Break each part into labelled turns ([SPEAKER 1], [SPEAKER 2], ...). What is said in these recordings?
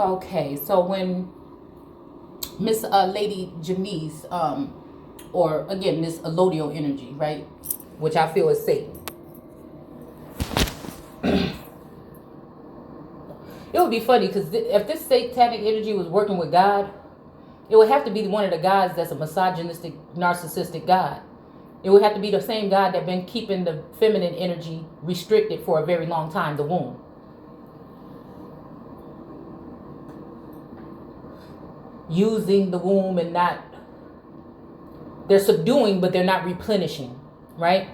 [SPEAKER 1] Okay, so when Miss Lady Janice, or again, Miss Allodial energy, right? Which I feel is Satan. It would be funny because if this satanic energy was working with God, it would have to be one of the gods that's a misogynistic, narcissistic God. It would have to be the same God that been keeping the feminine energy restricted for a very long time, the womb. Using the womb and not, they're subduing, but they're not replenishing, right?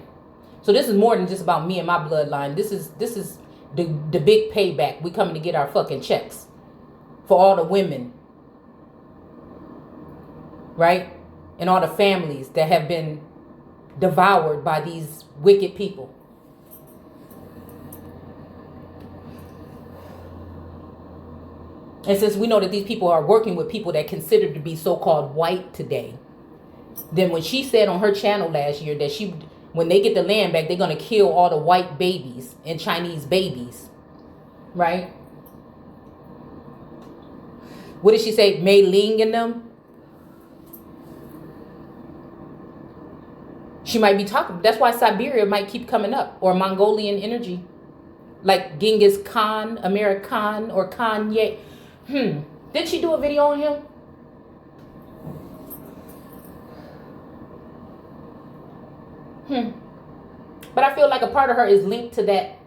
[SPEAKER 1] So this is more than just about me and my bloodline. This is the big payback. We coming to get our fucking checks for all the women, right? And all the families that have been devoured by these wicked people. And since we know that these people are working with people that considered to be so-called white today, then when she said on her channel last year that when they get the land back, they're going to kill all the white babies and Chinese babies, right? What did she say? Mei Ling in them? She might be talking. That's why Siberia might keep coming up, or Mongolian energy, like Genghis Khan, American, or Kanye. Did she do a video on him? But I feel like a part of her is linked to that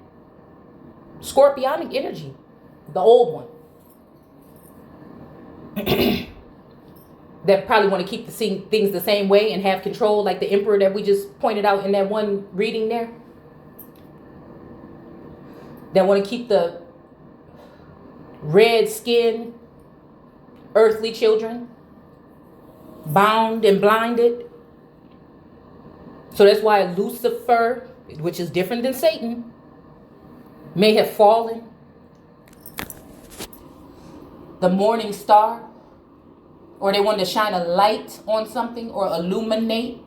[SPEAKER 1] scorpionic energy, the old one. That probably want to keep things the same way and have control, like the emperor that we just pointed out in that one reading there. That want to keep the red skin, earthly children bound and blinded. So that's why Lucifer, which is different than Satan, may have fallen. The morning star, or they wanted to shine a light on something or illuminate.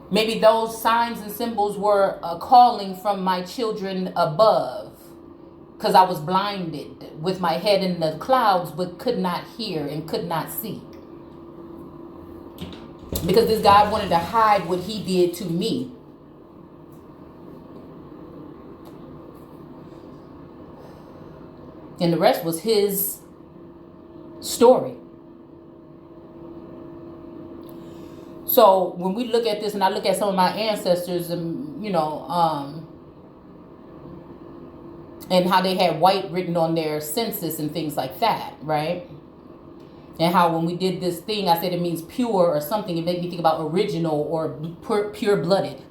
[SPEAKER 1] Maybe those signs and symbols were a calling from my children above, because I was blinded with my head in the clouds but could not hear and could not see. Because this God wanted to hide what he did to me. And the rest was his story. So when we look at this, and I look at some of my ancestors, and and how they had white written on their census and things like that, right? And how when we did this thing, I said it means pure or something. It made me think about original or pure-blooded.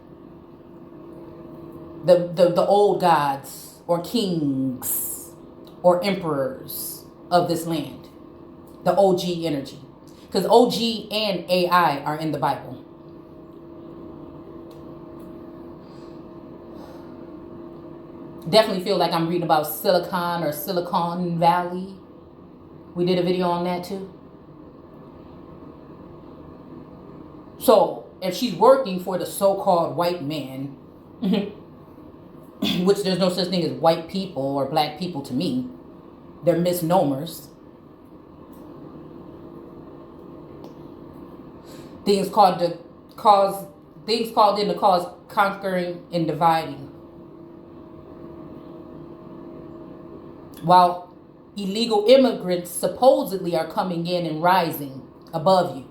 [SPEAKER 1] The old gods or kings or emperors of this land. The OG energy. Because OG and AI are in the Bible. Definitely feel like I'm reading about Silicon or Silicon Valley. We did a video on that too. So if she's working for the so-called white man, which there's no such thing as white people or black people to me, they're misnomers. Things called in to cause conquering and dividing. While illegal immigrants supposedly are coming in and rising above you.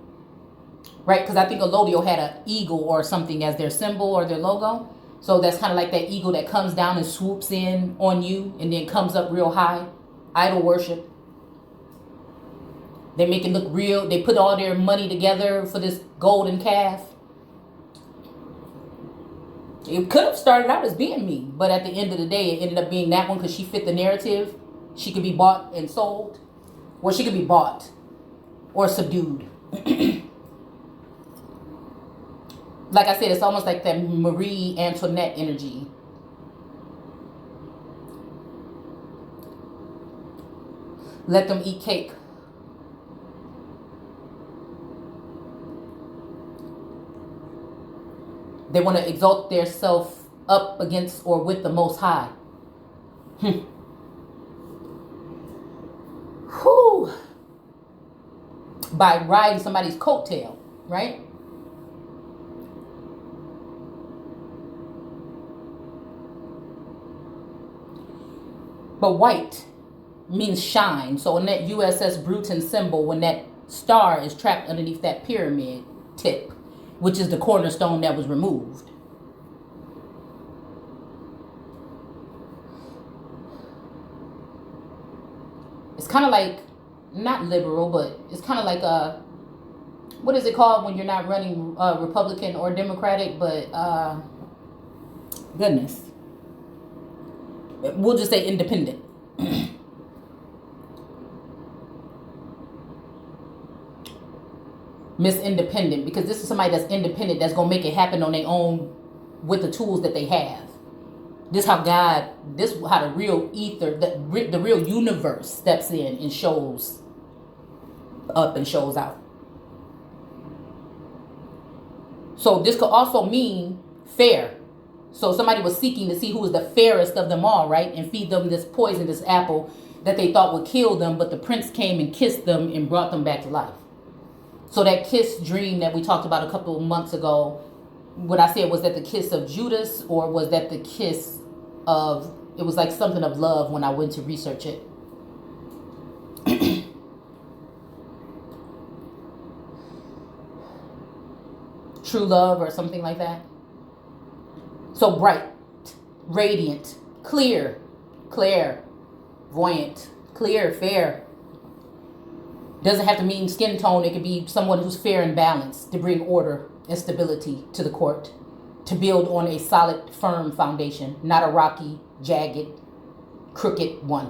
[SPEAKER 1] Right? Because I think Allodial had an eagle or something as their symbol or their logo. So that's kind of like that eagle that comes down and swoops in on you and then comes up real high. Idol worship. They make it look real. They put all their money together for this golden calf. It could have started out as being me, but at the end of the day, it ended up being that one because she fit the narrative. She could be bought and sold, or she could be bought or subdued. Like I said, it's almost like that Marie Antoinette energy. Let them eat cake. They want to exalt their self up against or with the Most High. Whew. By riding somebody's coattail, right? But white means shine. So in that USS Bruton symbol, when that star is trapped underneath that pyramid tip, which is the cornerstone that was removed. It's kind of like, not liberal, but it's kind of like a, what is it called when you're not running Republican or Democratic, but goodness. We'll just say independent. Miss Independent, because this is somebody that's independent, that's going to make it happen on their own with the tools that they have. This how the real ether, the real universe steps in and shows up and shows out. So this could also mean fair. So somebody was seeking to see who was the fairest of them all, right? And feed them this poisonous apple that they thought would kill them, but the prince came and kissed them and brought them back to life. So that kiss dream that we talked about a couple of months ago, what I said, was that the kiss of Judas, or was that the kiss of, it was like something of love when I went to research it. True love or something like that. So bright, radiant, clear, clairvoyant, clear, fair. Doesn't have to mean skin tone. It could be someone who's fair and balanced, to bring order and stability to the court, to build on a solid, firm foundation, not a rocky, jagged, crooked one.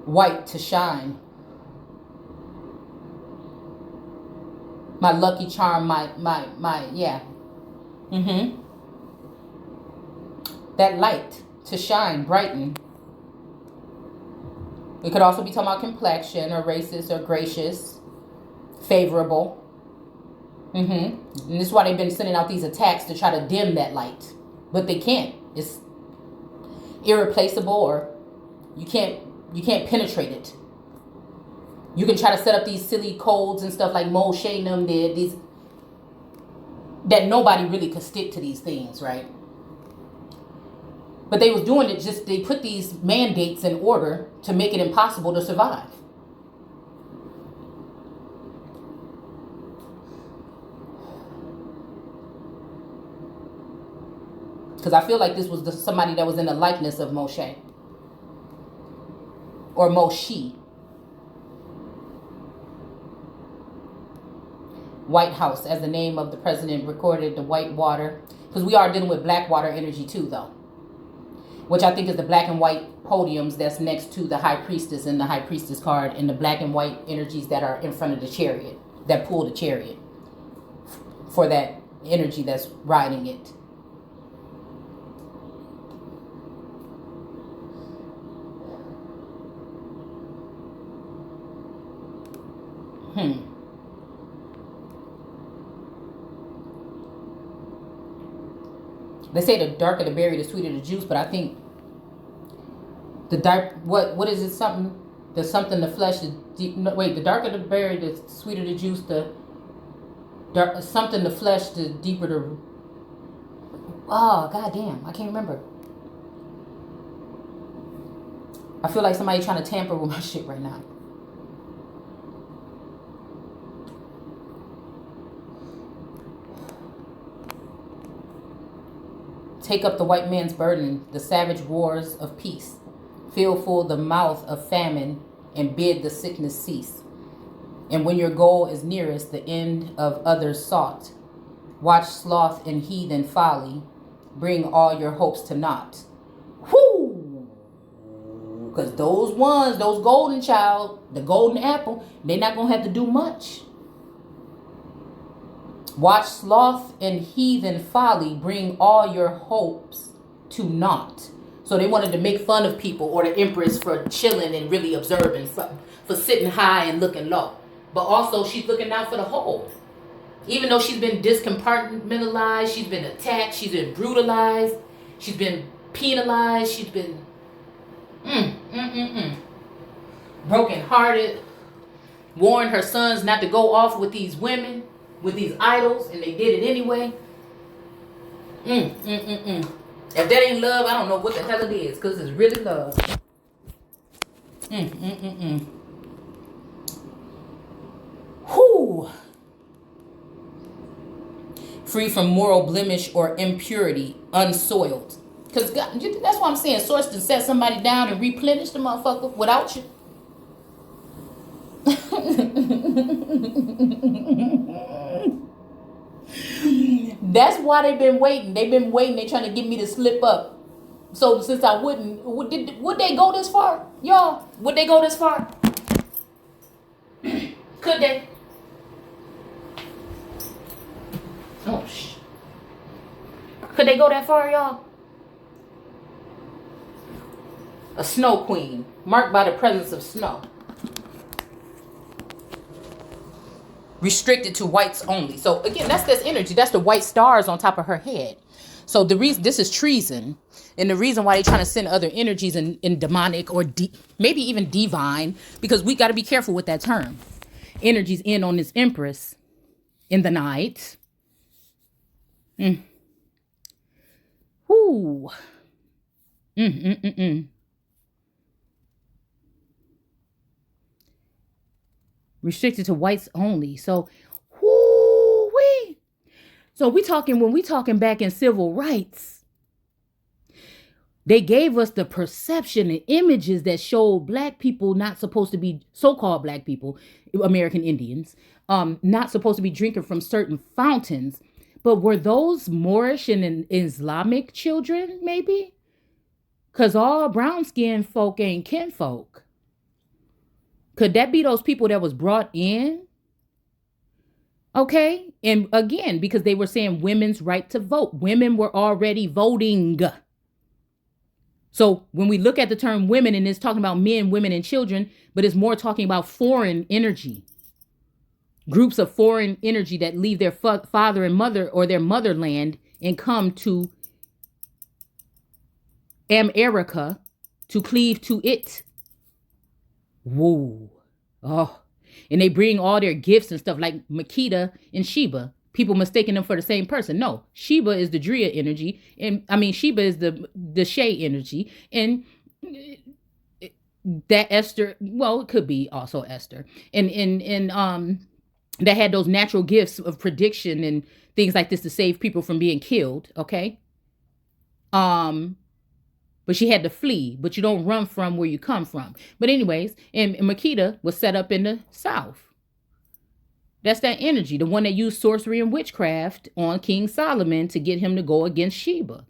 [SPEAKER 1] White, to shine. My lucky charm, yeah. That light, to shine, brighten. It could also be talking about complexion, or racist, or gracious, favorable. And this is why they've been sending out these attacks to try to dim that light. But they can't. It's irreplaceable, or you can't penetrate it. You can try to set up these silly codes and stuff like 𝘍𝘠𝘚 did, these that nobody really could stick to these things, right? But they was doing it just, they put these mandates in order to make it impossible to survive. Because I feel like this was somebody that was in the likeness of Moshe. Or Moshe. White House, as the name of the president recorded, the white water. Because we are dealing with black water energy too, though. Which I think is the black and white podiums that's next to the high priestess and the high priestess card, and the black and white energies that are in front of the chariot, that pull the chariot for that energy that's riding it. They say the darker the berry, the sweeter the juice, but I think the dark, what is it, something, there's something the flesh is deep, no, wait, the darker the berry, the sweeter the juice, the dark, something the flesh, the deeper the, oh, goddamn, I can't remember. I feel like somebody trying to tamper with my shit right now. Take up the white man's burden, the savage wars of peace. Fill full the mouth of famine, and bid the sickness cease. And when your goal is nearest, the end of others sought, watch sloth and heathen folly, bring all your hopes to naught. Whoo! Because those ones, those golden child, the golden apple, they're not going to have to do much. Watch sloth and heathen folly bring all your hopes to naught. So they wanted to make fun of people or the empress for chilling and really observing, for sitting high and looking low. but also she's looking out for the whole. Even though she's been discompartmentalized, she's been attacked, she's been brutalized, she's been penalized, she's been brokenhearted, warned her sons not to go off with these women, with these idols, and they did it anyway. If that ain't love, I don't know what the hell it is, because it's really love. Whew. Free from moral blemish or impurity, unsoiled. Because that's why I'm saying Source to set somebody down and replenish the motherfucker without you. That's why they've been waiting. They've been waiting. They're trying to get me to slip up. So since I wouldn't, would they go this far? Y'all, would they go this far? Could they? Oh, shit. Could they go that far, y'all? A snow queen, marked by the presence of snow. Restricted to whites only. So again, that's this energy. That's the white stars on top of her head. So the reason this is treason, and the reason why they're trying to send other energies in demonic or maybe even divine, because we got to be careful with that term. Energies in on this Empress in the night. Whoo. Restricted to whites only. So, whoo-wee. So when we talking back in civil rights, they gave us the perception and images that showed black people not supposed to be, so-called black people, American Indians, not supposed to be drinking from certain fountains. But were those Moorish and Islamic children, maybe? Because all brown-skinned folk ain't kinfolk. Could that be those people that was brought in? Okay. And again, because they were saying women's right to vote. Women were already voting. So when we look at the term women, and it's talking about men, women, and children, but it's more talking about foreign energy. Groups of foreign energy that leave their father and mother or their motherland and come to America to cleave to it. Whoa. Oh. And they bring all their gifts and stuff like Makeda and Sheba. People mistaking them for the same person. No, Sheba is the Drea energy. And I mean, Sheba is the Shay energy. And that Esther, well, it could be also Esther. And that had those natural gifts of prediction and things like this to save people from being killed. Okay. But she had to flee, but you don't run from where you come from. But anyways, and Makeda was set up in the South. That's that energy, the one that used sorcery and witchcraft on King Solomon to get him to go against Sheba.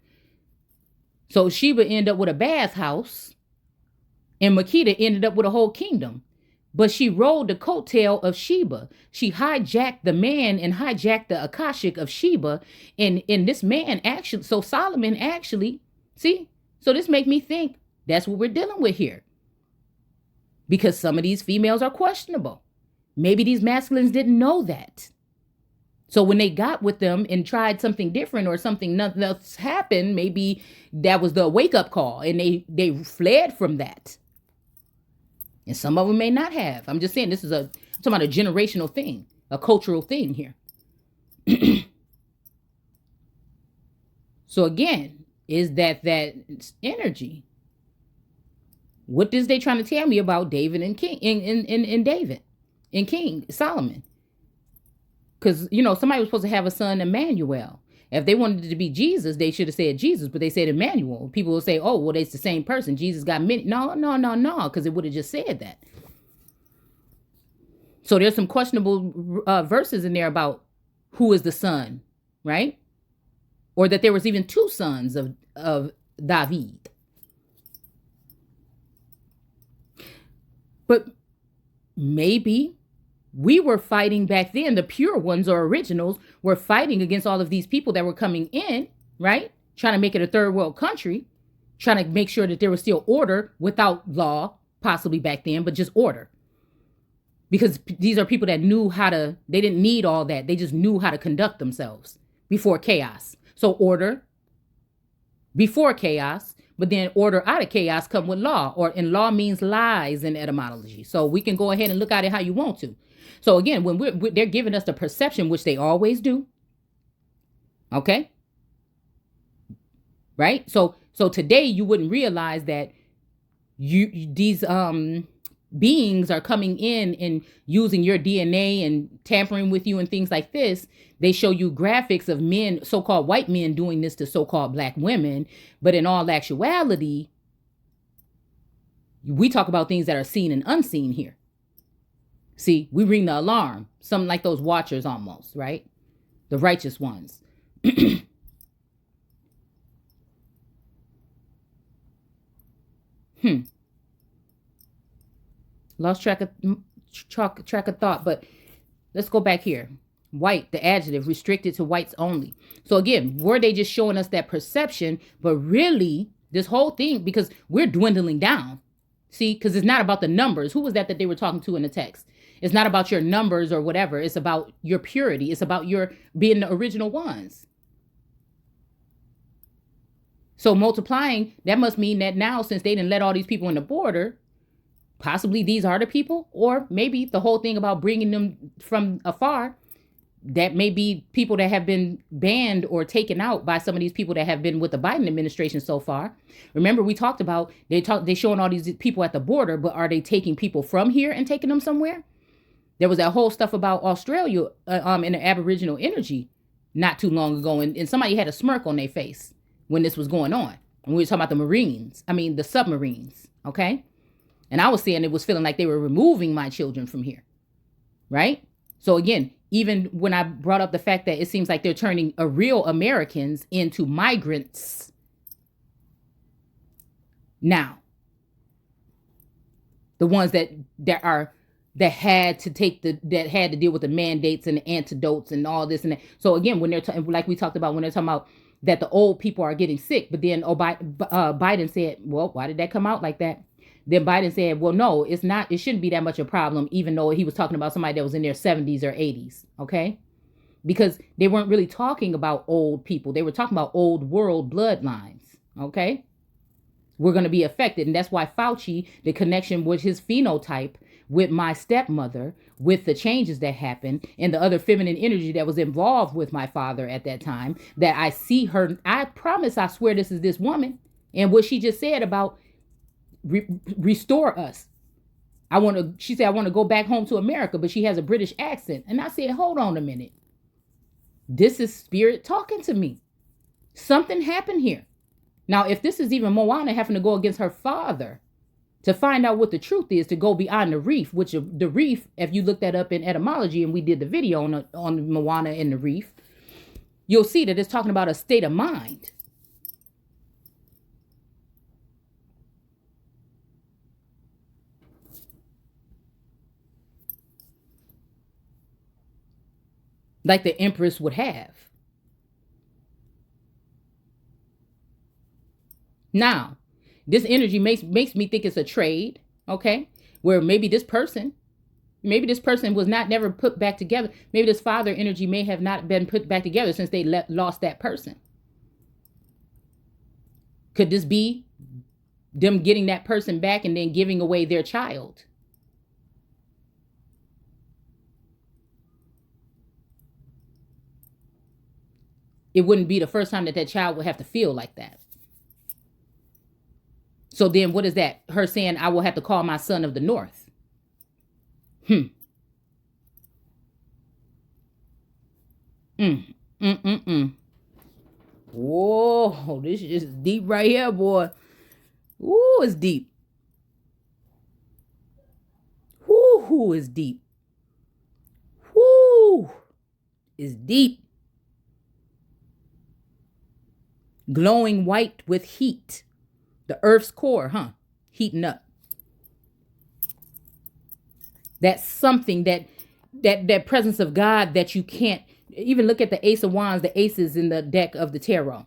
[SPEAKER 1] So Sheba ended up with a bathhouse, and Makeda ended up with a whole kingdom. But she rode the coattail of Sheba. She hijacked the man and hijacked the Akashic of Sheba. And this man actually, so Solomon actually, see? So this make me think that's what we're dealing with here. Because some of these females are questionable. Maybe these masculines didn't know that. So when they got with them and tried something different or something nothing else happened, maybe that was the wake-up call and they fled from that. And some of them may not have. I'm just saying I'm talking about a generational thing, a cultural thing here. So again, is that energy? What is they trying to tell me about David and King in David and King Solomon? Because, somebody was supposed to have a son, Emmanuel. If they wanted it to be Jesus, they should have said Jesus, but they said Emmanuel. People will say, oh, well, it's the same person. Jesus got many. No, because it would have just said that. So there's some questionable verses in there about who is the son, right? Or that there was even two sons of David. But maybe we were fighting back then. The pure ones or originals were fighting against all of these people that were coming in, right? Trying to make it a third world country, trying to make sure that there was still order without law, possibly back then, but just order. Because these are people that knew how to, they didn't need all that. They just knew how to conduct themselves before chaos. So order before chaos, but then order out of chaos come with law, and law means lies in etymology. So we can go ahead and look at it how you want to. So again, when they're giving us the perception, which they always do. Okay. Right. So today you wouldn't realize that these beings are coming in and using your DNA and tampering with you and things like this. They show you graphics of men, so-called white men, doing this to so-called black women. But in all actuality, we talk about things that are seen and unseen here. See, we ring the alarm, something like those watchers almost, right? The righteous ones. Lost track of thought, but let's go back here. White, the adjective, restricted to whites only. So again, were they just showing us that perception? But really, this whole thing, because we're dwindling down. See, because it's not about the numbers. Who was that they were talking to in the text? It's not about your numbers or whatever. It's about your purity. It's about your being the original ones. So multiplying, that must mean that now, since they didn't let all these people in the border, possibly these are the people, or maybe the whole thing about bringing them from afar, that may be people that have been banned or taken out by some of these people that have been with the Biden administration so far. Remember, we talked about, they showing all these people at the border, but are they taking people from here and taking them somewhere? There was that whole stuff about Australia in the Aboriginal energy not too long ago, and somebody had a smirk on their face when this was going on. And we were talking about the submarines, okay? And I was saying it was feeling like they were removing my children from here, right? So again, even when I brought up the fact that it seems like they're turning real Americans into migrants now, the ones that had to deal with the mandates and the antidotes and all this and that. So again, when they're like we talked about, when they're talking about that the old people are getting sick, but then Biden said, well, why did that come out like that? Then Biden said, well, no, it's not. It shouldn't be that much of a problem, even though he was talking about somebody that was in their 70s or 80s. OK, because they weren't really talking about old people. They were talking about old world bloodlines. OK, we're going to be affected. And that's why Fauci, the connection with his phenotype, with my stepmother, with the changes that happened and the other feminine energy that was involved with my father at that time, that I see her. I promise, I swear this is this woman. And what she just said about restore us. She said, I want to go back home to America, but she has a British accent. And I said, hold on a minute. This is spirit talking to me. Something happened here. Now, if this is even Moana having to go against her father to find out what the truth is, to go beyond the reef, which the reef, if you look that up in etymology, and we did the video on Moana and the reef, you'll see that it's talking about a state of mind. Like the Empress would have. Now, this energy makes me think it's a trade, okay? Where maybe this person was never put back together. Maybe this father energy may have not been put back together since they lost that person. Could this be them getting that person back and then giving away their child? It wouldn't be the first time that child would have to feel like that. So then what is that? Her saying, I will have to call my son of the North. Whoa, this is just deep right here, boy. Ooh, it's deep. Ooh, it's deep. Ooh, it's deep. Glowing white with heat. The earth's core, heating up. That's something that presence of God that you can't even look at the Ace of Wands, the aces in the deck of the tarot.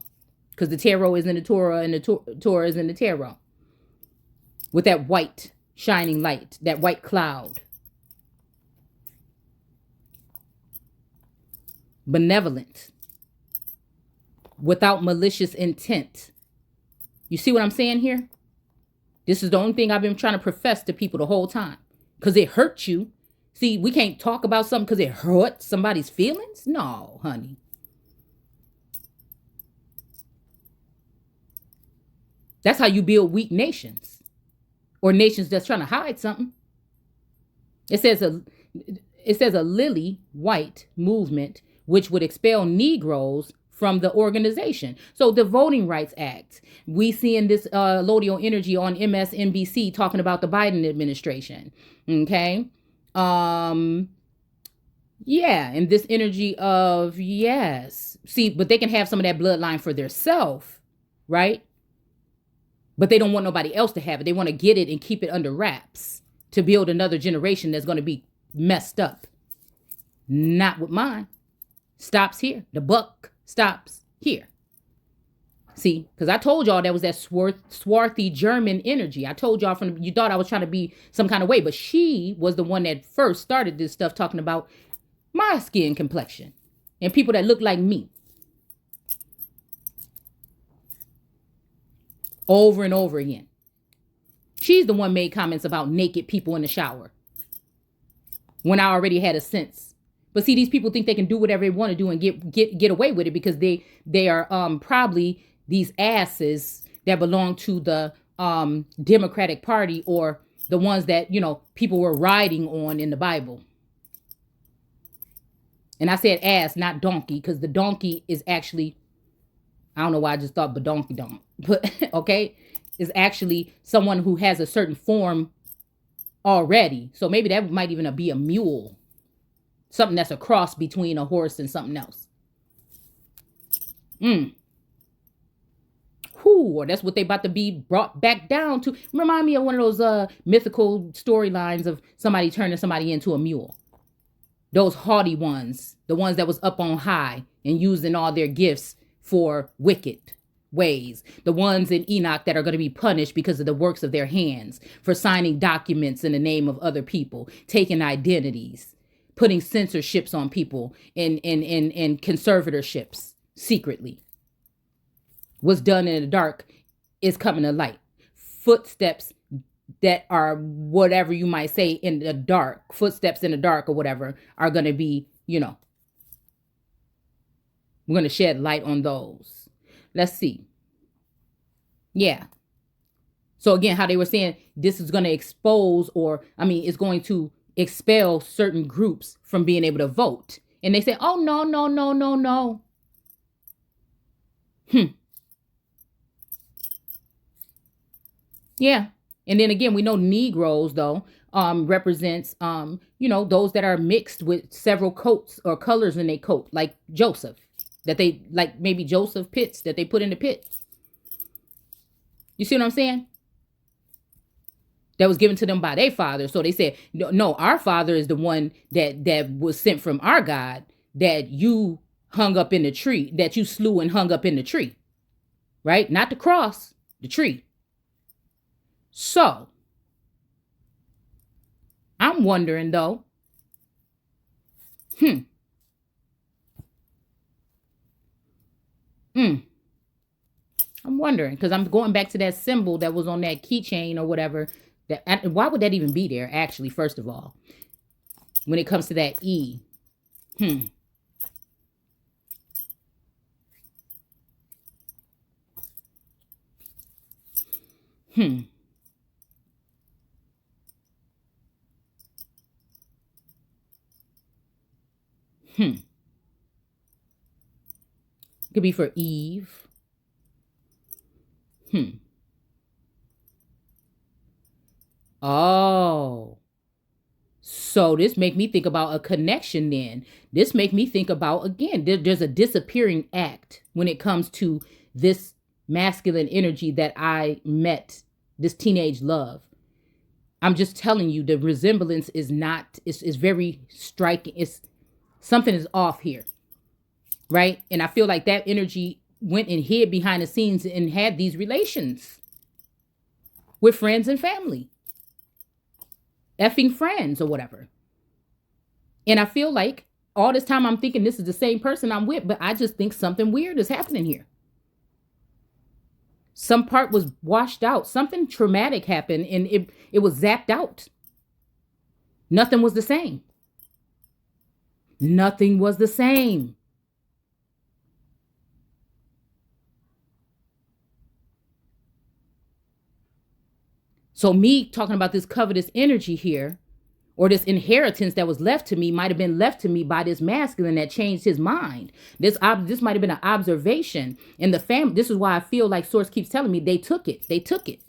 [SPEAKER 1] Because the tarot is in the Torah and the Torah is in the tarot. With that white shining light, that white cloud. benevolent, without malicious intent. You see what I'm saying here? This is the only thing I've been trying to profess to people the whole time. Because it hurts you. See, we can't talk about something because it hurts somebody's feelings. No, honey. That's how you build weak nations. Or nations that's trying to hide something. It says a lily white movement which would expel Negroes from the organization. So the Voting Rights Act, we see in this 𝘍𝘢𝘢 Energy on MSNBC talking about the Biden administration. Okay. Yeah. And this energy of, yes. See, but they can have some of that bloodline for theirself, right? But they don't want nobody else to have it. They want to get it and keep it under wraps to build another generation that's going to be messed up. Not with mine. Stops here. The buck stops here. See, because I told y'all that was that swarthy German energy. I told y'all you thought I was trying to be some kind of way, but she was the one that first started this stuff talking about my skin complexion and people that look like me. Over and over again. She's the one made comments about naked people in the shower when I already had a sense. But see, these people think they can do whatever they want to do and get away with it because they are probably these asses that belong to the Democratic Party or the ones that, you know, people were riding on in the Bible. And I said ass, not donkey, because the donkey is actually, I don't know why I just thought badonkey donk, but okay, is actually someone who has a certain form already. So maybe that might even be a mule. Something that's a cross between a horse and something else. Whew, or that's what they about to be brought back down to. Remind me of one of those mythical storylines of somebody turning somebody into a mule. Those haughty ones, the ones that was up on high and using all their gifts for wicked ways. The ones in Enoch that are going to be punished because of the works of their hands, for signing documents in the name of other people, taking identities, putting censorships on people and conservatorships secretly. What's done in the dark is coming to light. Footsteps that are whatever you might say in the dark, footsteps in the dark or whatever, are going to be, you know, we're going to shed light on those. Let's see. Yeah. So again, how they were saying this is going to expose, or I mean, it's going to expel certain groups from being able to vote. And they say, oh, no, no, no, no, no. Yeah. And then again, we know Negroes, though, represents, you know, those that are mixed with several coats or colors in their coat, like Joseph, that they, like maybe Joseph Pitts that they put in the pit. You see what I'm saying? That was given to them by their father. So they said, no, our father is the one that was sent from our God, that you hung up in the tree, that you slew and hung up in the tree, right? Not the cross, the tree. So I'm wondering though, I'm wondering, because I'm going back to that symbol that was on that keychain or whatever. That, why would that even be there, actually, first of all, when it comes to that E? Could be for Eve. Oh, so this make me think about a connection then. This make me think about, again, there's a disappearing act when it comes to this masculine energy that I met, this teenage love. I'm just telling you, the resemblance is not, is very striking. It's something is off here, right? And I feel like that energy went and hid behind the scenes and had these relations with friends and family. Effing friends or whatever. And I feel like all this time I'm thinking this is the same person I'm with, but I just think something weird is happening here. Some part was washed out. Something traumatic happened and it was zapped out. Nothing was the same. Nothing was the same. So me talking about this covetous energy here, or this inheritance that was left to me, might have been left to me by this masculine that changed his mind. This might have been an observation in the family. This is why I feel like Source keeps telling me they took it. They took it.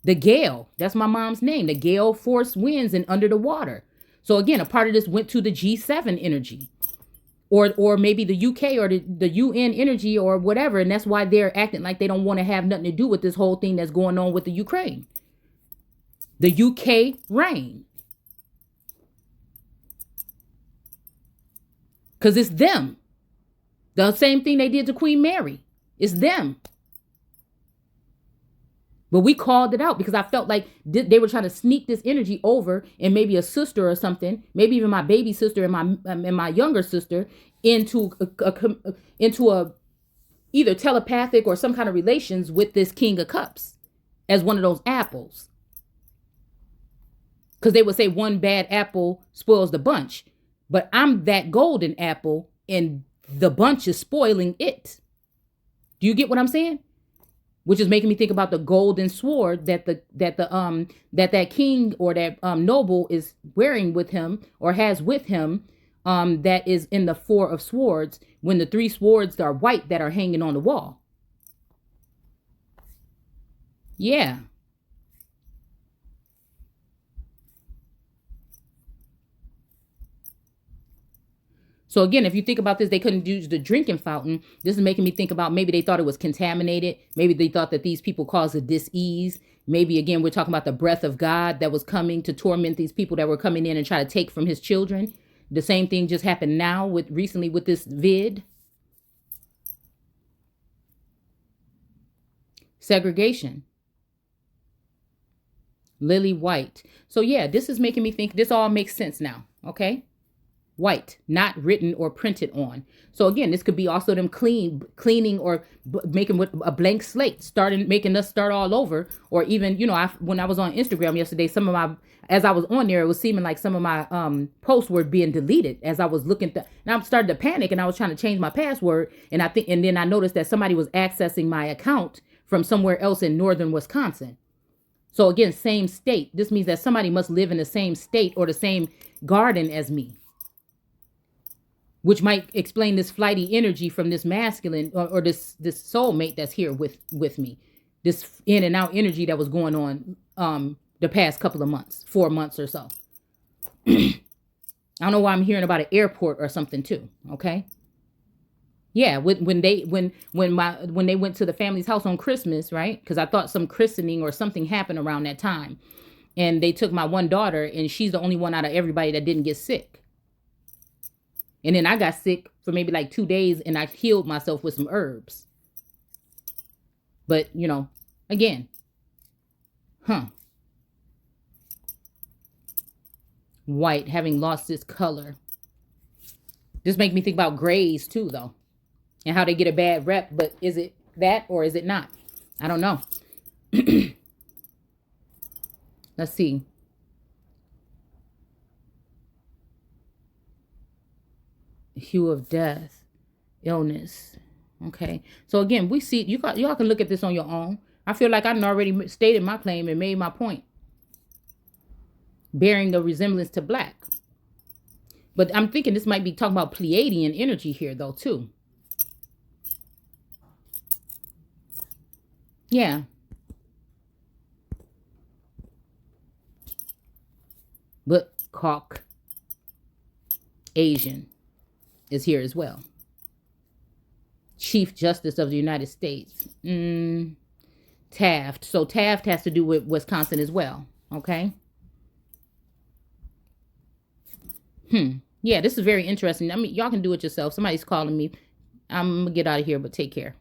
[SPEAKER 1] The gale, that's my mom's name. The gale force winds and under the water. So again, a part of this went to the G7 energy. Or maybe the UK or the UN energy or whatever. And that's why they're acting like they don't want to have nothing to do with this whole thing that's going on with the Ukraine. The UK reign. Because it's them. The same thing they did to Queen Mary. It's them. But we called it out because I felt like they were trying to sneak this energy over, and maybe a sister or something, maybe even my baby sister and my younger sister into a either telepathic or some kind of relations with this King of Cups as one of those apples. Because they would say one bad apple spoils the bunch. But I'm that golden apple and the bunch is spoiling it. Do you get what I'm saying? Which is making me think about the golden sword that that king or that noble is wearing with him or has with him, that is in the 4 of swords when the 3 swords are white that are hanging on the wall. Yeah. So again, if you think about this, they couldn't use the drinking fountain. This is making me think about maybe they thought it was contaminated. Maybe they thought that these people caused a dis-ease. Maybe, again, we're talking about the breath of God that was coming to torment these people that were coming in and try to take from his children. The same thing just happened now recently with this vid. Segregation. Lily White. So yeah, this is making me think this all makes sense now. Okay. White, not written or printed on. So again, this could be also them cleaning or making with a blank slate, making us start all over. Or even, when I was on Instagram yesterday, as I was on there, it was seeming like some of my posts were being deleted as I was looking. And I started to panic and I was trying to change my password. And then I noticed that somebody was accessing my account from somewhere else in northern Wisconsin. So again, same state. This means that somebody must live in the same state or the same garden as me, which might explain this flighty energy from this masculine or this soulmate that's here with me. This in and out energy that was going on the past couple of months, 4 months or so. I don't know why I'm hearing about an airport or something too. Okay. Yeah, when they went to the family's house on Christmas, right? Because I thought some christening or something happened around that time. And they took my one daughter, and she's the only one out of everybody that didn't get sick. And then I got sick for maybe like 2 days, and I healed myself with some herbs. But, again, white, having lost its color. This makes me think about grays too, though, and how they get a bad rep. But is it that or is it not? I don't know. Let's see. Hue of death, illness. Okay. So again, we see y'all can look at this on your own. I feel like I've already stated my claim and made my point, bearing the resemblance to black. But I'm thinking this might be talking about Pleiadian energy here, though, too. Yeah. But Asian is here as well. Chief Justice of the United States. Taft. So Taft has to do with Wisconsin as well. Okay. Yeah, this is very interesting. I mean, y'all can do it yourself. Somebody's calling me. I'm going to get out of here, but take care.